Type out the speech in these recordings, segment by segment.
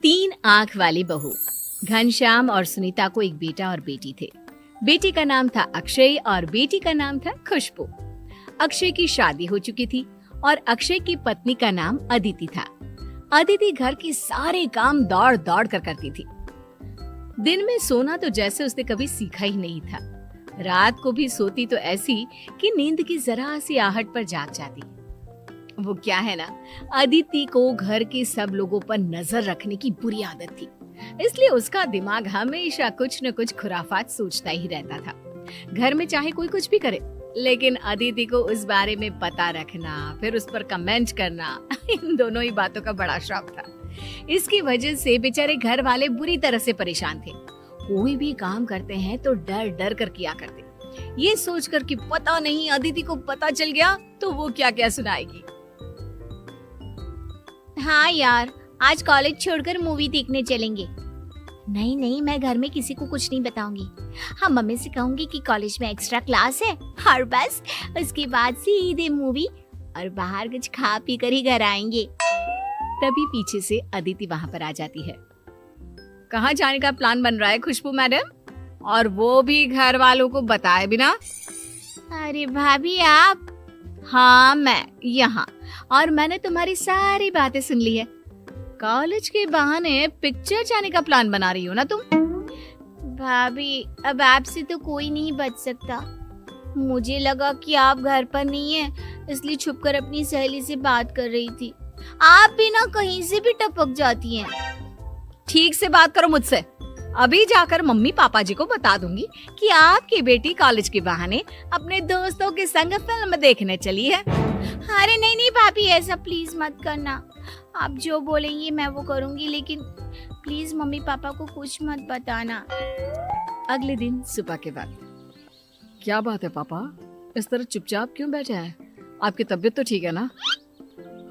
तीन आंख वाली बहू। घनश्याम और सुनीता को एक बेटा और बेटी थे। बेटे का नाम था अक्षय और बेटी का नाम था खुशबू। अक्षय की शादी हो चुकी थी और अक्षय की पत्नी का नाम अदिति था। अदिति घर के सारे काम दौड़ दौड़ कर करती थी। दिन में सोना तो जैसे उसने कभी सीखा ही नहीं था। रात को भी सोती तो ऐसी कि नींद की जरा सी आहट पर जाग जाती। वो क्या है ना, अदिति को घर के सब लोगों पर नजर रखने की बुरी आदत थी, इसलिए उसका दिमाग हमेशा कुछ न कुछ खुराफात सोचता ही रहता था। घर में चाहे कोई कुछ भी करे, लेकिन अदिति को उस बारे में पता रखना, फिर उस पर कमेंट करना, इन दोनों ही बातों का बड़ा शौक था। इसकी वजह से बेचारे घर वाले बुरी तरह से परेशान थे। कोई भी काम करते हैं तो डर डर कर किया करते, ये सोचकर कि पता नहीं अदिति को पता चल गया तो वो क्या क्या सुनाएगी। हाँ यार, आज कॉलेज छोड़कर मूवी देखने चलेंगे। नहीं नहीं, मैं घर में किसी को कुछ नहीं बताऊंगी। हाँ, मम्मी से कहूंगी कि कॉलेज में एक्स्ट्रा क्लास है और बस उसके बाद सीधे मूवी और बाहर कुछ खा पी कर ही घर आएंगे। तभी पीछे से अदिति वहाँ पर आ जाती है। कहाँ जाने का प्लान बन रहा है खुशबू मैडम, और वो भी घर वालों को बताए बिना? अरे भाभी आप? हाँ मैं यहाँ, और मैंने तुम्हारी सारी बातें सुन ली है। कॉलेज के बहाने पिक्चर जाने का प्लान बना रही हो ना तुम? भाभी अब आपसे तो कोई नहीं बच सकता। मुझे लगा कि आप घर पर नहीं है, इसलिए छुपकर अपनी सहेली से बात कर रही थी। आप भी ना कहीं से भी टपक जाती हैं। ठीक से बात करो मुझसे। अभी जाकर मम्मी पापा जी को बता दूंगी कि आपकी बेटी कॉलेज के बहाने अपने दोस्तों के संग फिल्म देखने चली है। अरे नहीं नहीं भाभी, ऐसा प्लीज मत करना। आप जो बोलेंगी मैं वो करूंगी, लेकिन प्लीज मम्मी पापा को कुछ मत बताना। अगले दिन सुबह के वक्त। क्या बात है पापा, इस तरह चुपचाप क्यों बैठे हैं? आपकी तबीयत तो ठीक है ना?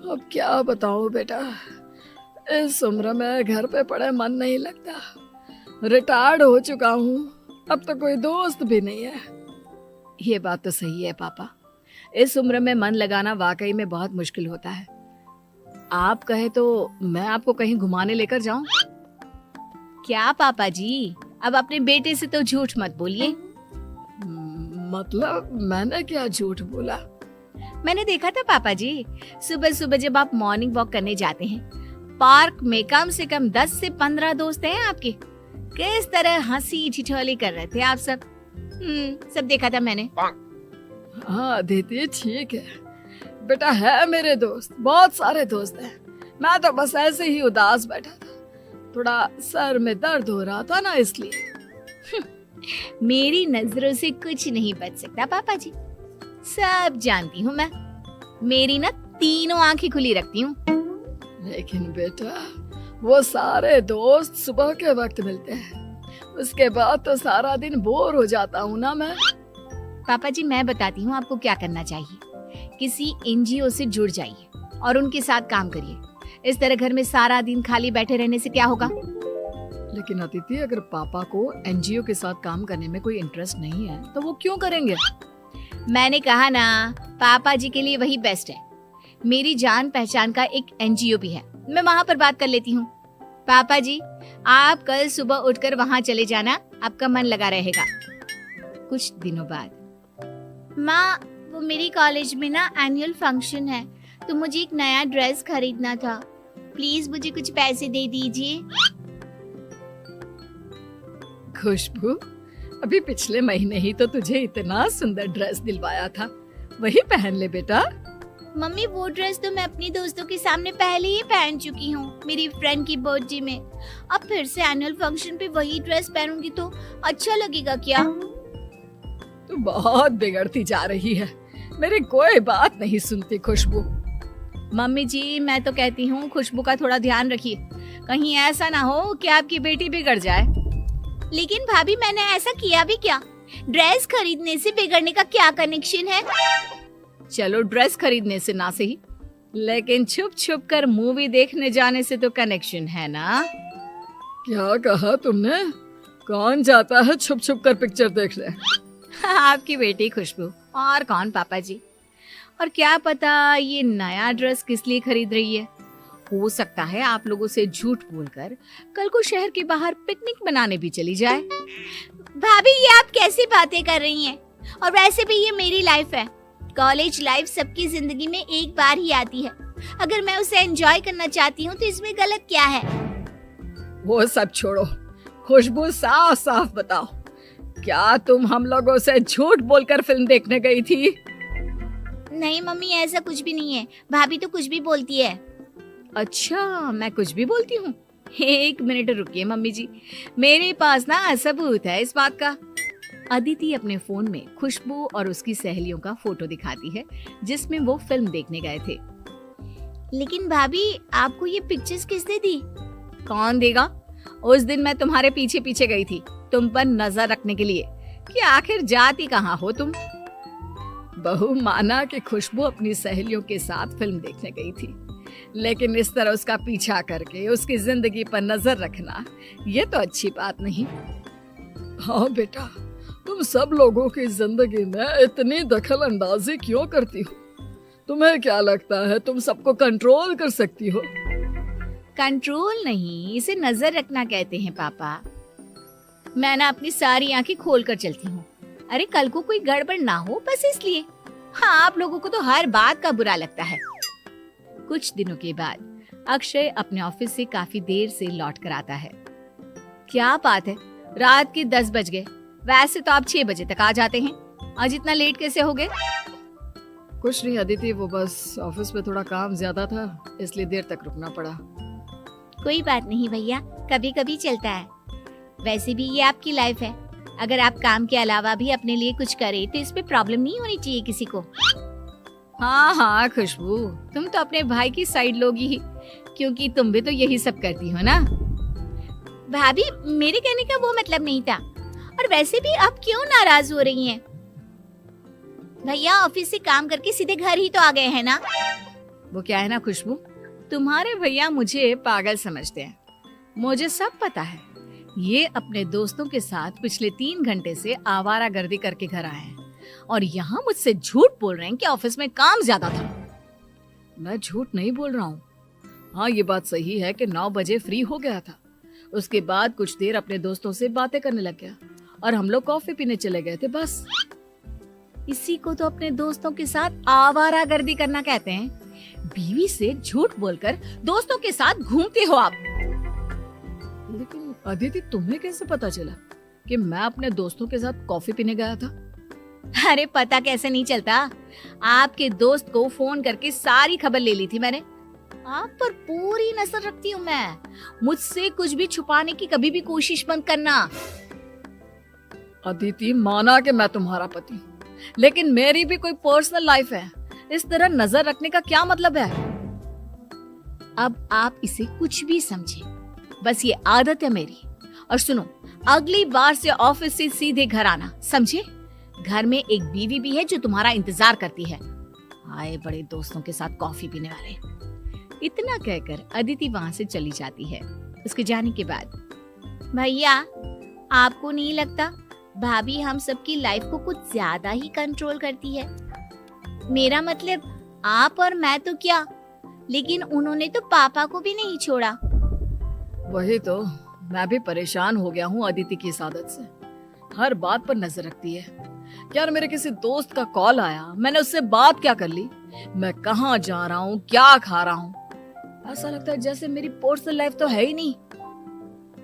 अब क्या बताऊं बेटा, इस उम्र में घर पे पड़े मन नहीं लगता। रिटायर्ड हो चुका हूँ, अब तो कोई दोस्त भी नहीं है। ये बात तो सही है पापा, इस उम्र में मन लगाना वाकई में बहुत मुश्किल होता है। आप कहे तो मैं आपको कहीं घुमाने लेकर जाऊं? क्या पापा जी, अब अपने बेटे से तो झूठ मत बोलिए। मतलब मैंने क्या झूठ बोला? मैंने देखा था पापा जी, सुबह सुबह जब आप मॉर्निंग वॉक करने जाते हैं, पार्क में कम से कम 10 से 15 दोस्त हैं आपके। किस तरह हंसी ठिठोली कर रहे थे आप सब। सब देखा था मैंने। हाँ दीदी ठीक है बेटा, है मेरे दोस्त, बहुत सारे दोस्त हैं। मैं तो बस ऐसे ही उदास बैठा था, थोड़ा सर में दर्द हो रहा था ना, इसलिए। मेरी नजरों से कुछ नहीं बच सकता पापा जी, सब जानती हूँ मैं। मेरी ना तीनों आंखें खुली रखती हूँ। लेकिन बेटा, वो सारे दोस्त सुबह के वक्त मिलते हैं, उसके बाद तो सारा दिन बोर हो जाता हूँ ना मैं। पापा जी मैं बताती हूँ आपको क्या करना चाहिए। किसी एनजीओ से जुड़ जाइए और उनके साथ काम करिए। इस तरह घर में सारा दिन खाली बैठे रहने से क्या होगा? लेकिन अदिति, अगर पापा को एनजीओ के साथ काम करने में कोई इंटरेस्ट नहीं है तो वो क्यों करेंगे? मैंने कहा ना, पापा जी के लिए वही बेस्ट है। मेरी जान पहचान का एक एनजीओ भी है, मैं वहाँ पर बात कर लेती हूँ। पापा जी आप कल सुबह उठकर वहाँ चले जाना, आपका मन लगा रहेगा। कुछ दिनों बाद। माँ, वो मेरी कॉलेज में ना एनुअल फंक्शन है, तो मुझे एक नया ड्रेस खरीदना था, प्लीज मुझे कुछ पैसे दे दीजिए। खुशबू, अभी पिछले महीने ही तो तुझे इतना सुंदर ड्रेस दिलवाया था, वही पहन ले बेटा। मम्मी वो ड्रेस तो मैं अपनी दोस्तों के सामने पहले ही पहन चुकी हूँ, मेरी फ्रेंड की बर्थडे में। अब फिर से एनुअल फंक्शन पे वही ड्रेस पहनूंगी तो अच्छा लगेगा क्या? तू बहुत बिगड़ती जा रही है, मेरी कोई बात नहीं सुनती खुशबू। मम्मी जी मैं तो कहती हूँ खुशबू का थोड़ा ध्यान रखिए, कहीं ऐसा ना हो कि आपकी बेटी बिगड़ जाए। लेकिन भाभी मैंने ऐसा किया भी क्या? ड्रेस खरीदने से बिगड़ने का क्या कनेक्शन है? चलो ड्रेस खरीदने से ना सही, लेकिन छुप छुप कर मूवी देखने जाने से तो कनेक्शन है ना। क्या कहा तुमने? कौन जाता है छुप छुप कर पिक्चर देखने? आपकी बेटी खुशबू, और कौन पापा जी। और क्या पता ये नया ड्रेस किस लिए खरीद रही है, हो सकता है आप लोगों से झूठ बोलकर कल को शहर के बाहर पिकनिक मनाने भी चली जाए। भाभी ये आप कैसी बातें कर रही हैं? और वैसे भी ये मेरी लाइफ है। कॉलेज लाइफ सबकी जिंदगी में एक बार ही आती है। अगर मैं उसे एंजॉय करना चाहती हूँ तो इसमें गलत क्या है? वो सब छोड़ो, खुशबू साफ साफ बताओ, क्या तुम हम लोगों से झूठ बोलकर फिल्म देखने गई थी? नहीं मम्मी, ऐसा कुछ भी नहीं है। भाभी तो कुछ भी बोलती है। अच्छा, मैं कुछ भी बोलती हूँ? एक मिनट रुकिए मम्मी जी, मेरे पास ना सबूत है इस बात का। अदिति अपने फोन में खुशबू और उसकी सहेलियों का फोटो दिखाती है जिसमें वो फिल्म देखने गए थे। लेकिन भाभी, आपको ये पिक्चर्स किसने दी? कौन देगा? उस दिन मैं तुम्हारे पीछे पीछे गई थी तुम पर नजर रखने के लिए कि आखिर जाती कहाँ हो तुम। बहू, माना कि खुशबू अपनी सहेलियों के साथ फिल्म देखने गई थी, लेकिन इस तरह उसका पीछा करके उसकी जिंदगी पर नजर रखना ये तो अच्छी बात नहीं। हाँ बेटा, तुम सब लोगों की जिंदगी में इतनी दखल अंदाजी क्यों करती हो? तुम्हें क्या लगता है तुम सबको कंट्रोल कर सकती हो? कंट्रोल नहीं, इसे नजर रखना कहते हैं पापा। मैं ना अपनी सारी आंखें खोल कर चलती हूँ। अरे कल को कोई गड़बड़ ना हो, बस इसलिए। हाँ, आप लोगों को तो हर बात का बुरा लगता है। कुछ दिनों के बाद अक्षय अपने ऑफिस से काफी देर से लौट कर आता है। क्या बात है, रात के 10 बज गए। वैसे तो आप 6 बजे तक आ जाते हैं, आज इतना लेट कैसे हो गए? कुछ नहीं अदिति, वो बस ऑफिस में थोड़ा काम ज्यादा था, इसलिए देर तक रुकना पड़ा। कोई बात नहीं भैया, कभी कभी चलता है। वैसे भी ये आपकी लाइफ है। अगर आप काम के अलावा भी अपने लिए कुछ करें तो इसमें प्रॉब्लम नहीं होनी चाहिए किसी को। हाँ हाँ खुशबू, तुम तो अपने भाई की साइड लोगी ही, क्योंकि तुम भी तो यही सब करती हो ना। भाभी, मेरे कहने का वो मतलब नहीं था। और वैसे भी आप क्यों नाराज हो रही हैं? भैया ऑफिस से काम करके सीधे घर ही तो आ गए हैं ना। वो क्या है ना खुशबू, तुम्हारे भैया मुझे पागल समझते हैं। मुझे सब पता है। ये अपने दोस्तों के साथ पिछले 3 घंटे से आवारागर्दी करके घर आए हैं और यहाँ मुझसे झूठ बोल रहे हैं कि ऑफिस में काम ज्यादा था। मैं झूठ नहीं बोल रहा हूँ। हाँ, ये बात सही है कि 9 बजे फ्री हो गया था। उसके बाद कुछ देर अपने दोस्तों से बातें करने लग गया और हम लोग कॉफी पीने चले गए थे, बस। इसी को तो अपने दोस्तों के साथ आवारागर्दी करना कहते हैं। बीवी से झूठ बोलकर दोस्तों के साथ घूमते हो आप। लेकिन अदिति, तुम्हें कैसे पता चला कि मैं अपने दोस्तों के साथ कॉफी पीने गया था? अरे पता कैसे नहीं चलता, आपके दोस्त को फोन करके सारी खबर ले ली थी मैंने। आप पर पूरी नजर रखती हूँ मैं। मुझसे कुछ भी छुपाने की कभी भी कोशिश मत करना। अदिति, माना कि मैं तुम्हारा पति हूँ, लेकिन मेरी भी कोई पर्सनल लाइफ है। इस तरह नजर रखने का क्या मतलब है? अब आप इसे कुछ भी समझे, बस ये आदत है मेरी। और सुनो, अगली बार से ऑफिस से सीधे घर आना, समझे? घर में एक बीवी भी है जो तुम्हारा इंतजार करती है। आए बड़े दोस्तों के साथ कॉफी पीने वाले। इतना कहकर अदिति वहां से चली जाती है। उसके जाने के बाद, भैया आपको नहीं लगता भाभी हम सबकी लाइफ को कुछ ज्यादा ही कंट्रोल करती है? मेरा मतलब आप और मैं तो क्या, लेकिन उन्होंने तो पापा को भी नहीं छोड़ा। वही तो, मैं भी परेशान हो गया हूँ अदिति की इस आदत से। हर बात पर नजर रखती है। यार, मेरे किसी दोस्त का कॉल आया, मैंने उससे बात क्या कर ली, मैं कहाँ जा रहा हूँ, क्या खा रहा हूँ, ऐसा लगता है जैसे मेरी पर्सनल लाइफ तो है ही नहीं।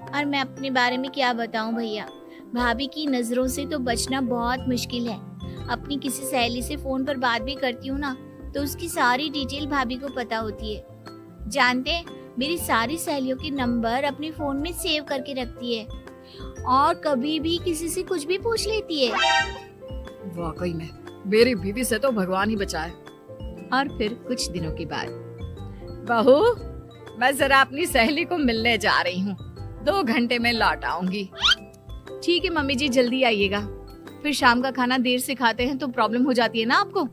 और मैं अपने बारे में क्या बताऊं भैया, भाभी की नजरों से तो बचना बहुत मुश्किल है। अपनी किसी सहेली से फोन पर बात भी करती हूँ ना, तो उसकी सारी डिटेल भाभी को पता होती है। जानते हैं, मेरी सारी सहेलियों के नंबर अपने फोन में सेव करके रखती है और कभी भी किसी से कुछ भी पूछ लेती है। वाकई में मेरी बीवी से तो भगवान ही बचाए। और फिर कुछ दिनों के बाद, बहू मैं जरा अपनी सहेली को मिलने जा रही हूँ, 2 घंटे में लौट आऊंगी। ठीक है मम्मी जी, जल्दी आइएगा, फिर शाम का खाना देर से खाते हैं तो प्रॉब्लम हो जाती है ना आपको।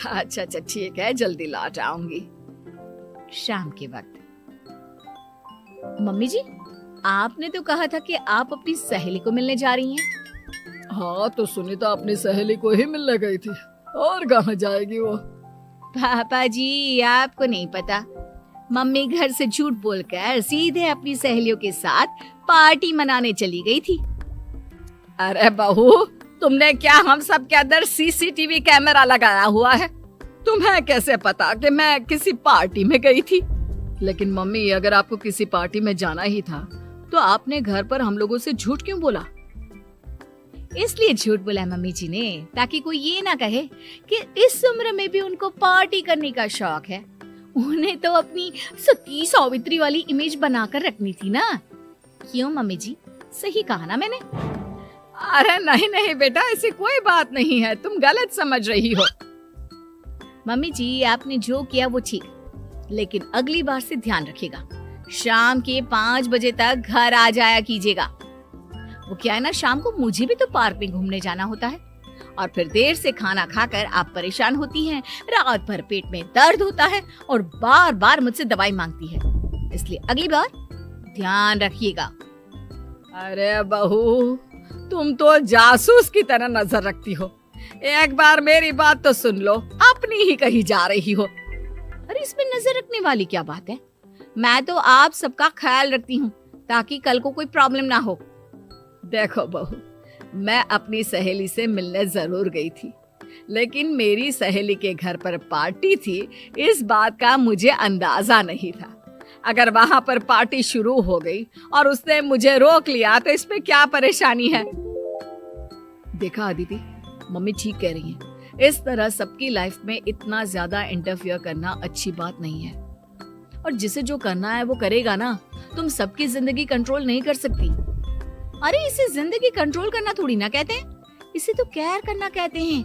अच्छा अच्छा ठीक है, जल्दी लौट आऊंगी। शाम के वक्त, मम्मी जी आपने तो कहा था कि आप अपनी सहेली को मिलने जा रही हैं। हाँ, तो सुनीता अपनी सहेली को ही मिलने गई थी, और कहाँ जाएगी वो। पापा जी आपको नहीं पता, मम्मी घर से झूठ बोलकर सीधे अपनी सहेलियों के साथ पार्टी मनाने चली गई थी। अरे बहू, तुमने क्या हम सब के अंदर सीसीटीवी कैमरा लगाया हुआ है? तुम्हें कैसे पता कि मैं किसी पार्टी में गई थी? लेकिन मम्मी, अगर आपको किसी पार्टी में जाना ही था तो आपने घर पर हम लोगों से झूठ क्यों बोला? इसलिए झूठ बोला मम्मी जी ने, ताकि कोई ये ना कहे कि इस उम्र में भी उनको पार्टी करने का शौक है। उन्हें तो अपनी सती सावित्री वाली इमेज बनाकर रखनी थी ना। क्यों मम्मी जी, सही कहा ना मैंने? अरे नहीं नहीं बेटा, ऐसी कोई बात नहीं है, तुम गलत समझ रही हो। मम्मी जी, आपने जो किया वो ठीक, लेकिन अगली बार से ध्यान रखिएगा, शाम के 5 बजे तक घर आ जाया कीजिएगा। वो क्या है ना, शाम को मुझे भी तो पार्क में घूमने जाना होता है, और फिर देर से खाना खाकर आप परेशान होती हैं, रात भर पेट में दर्द होता है और बार बार मुझसे दवाई मांगती है। इसलिए अगली बार ध्यान रखिएगा। अरे बहू, तुम तो जासूस की तरह नजर रखती हो। एक बार मेरी बात तो सुन लो, अपनी ही कहीं जा रही हो। अरे इसमें नजर रखने वाली क्या बात है? मैं तो आप सबका ख्याल रखती हूँ ताकि कल को कोई प्रॉब्लम ना हो। देखो बहू, मैं अपनी सहेली से मिलने जरूर गई थी, लेकिन मेरी सहेली के घर पर पार्टी थी, इस बात का मुझे अंदाजा नहीं था। अगर वहां पर पार्टी शुरू हो गई और उसने मुझे रोक लिया तो इसमें क्या परेशानी है? देखा अदिति, मम्मी ठीक कह रही हैं। इस तरह सबकी लाइफ में इतना ज्यादा इंटरफियर करना अच्छी बात नहीं है। और जिसे जो करना है वो करेगा ना। तुम सबकी जिंदगी कंट्रोल नहीं कर सकती। अरे इसे जिंदगी कंट्रोल करना थोड़ी ना कहते हैं, इसे तो केयर करना कहते हैं।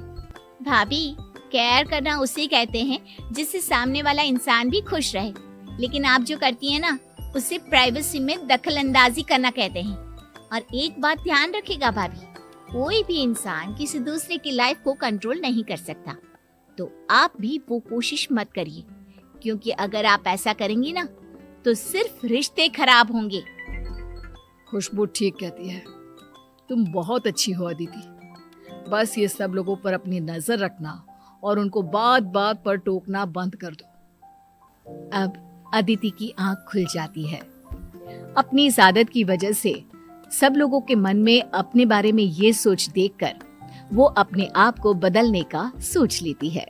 भाभी, केयर करना उसे कहते हैं जिससे सामने वाला इंसान भी खुश रहे, लेकिन आप जो करती हैं ना, उसे प्राइवेसी में दखल अंदाजी करना कहते हैं। और एक बात ध्यान रखिएगा भाभी, कोई भी इंसान किसी दूसरे की लाइफ को कंट्रोल नहीं कर सकता, तो आप भी वो कोशिश मत करिए, क्योंकि अगर आप ऐसा करेंगी ना तो सिर्फ रिश्ते खराब होंगे। खुशबू ठीक कहती है, तुम बहुत अच्छी हो अदिति। बस ये सब लोगों पर अपनी नजर रखना और उनको बात बात पर टोकना बंद कर दो। अब अदिति की आंख खुल जाती है। अपनी इस आदत की वजह से सब लोगों के मन में अपने बारे में ये सोच देखकर वो अपने आप को बदलने का सोच लेती है।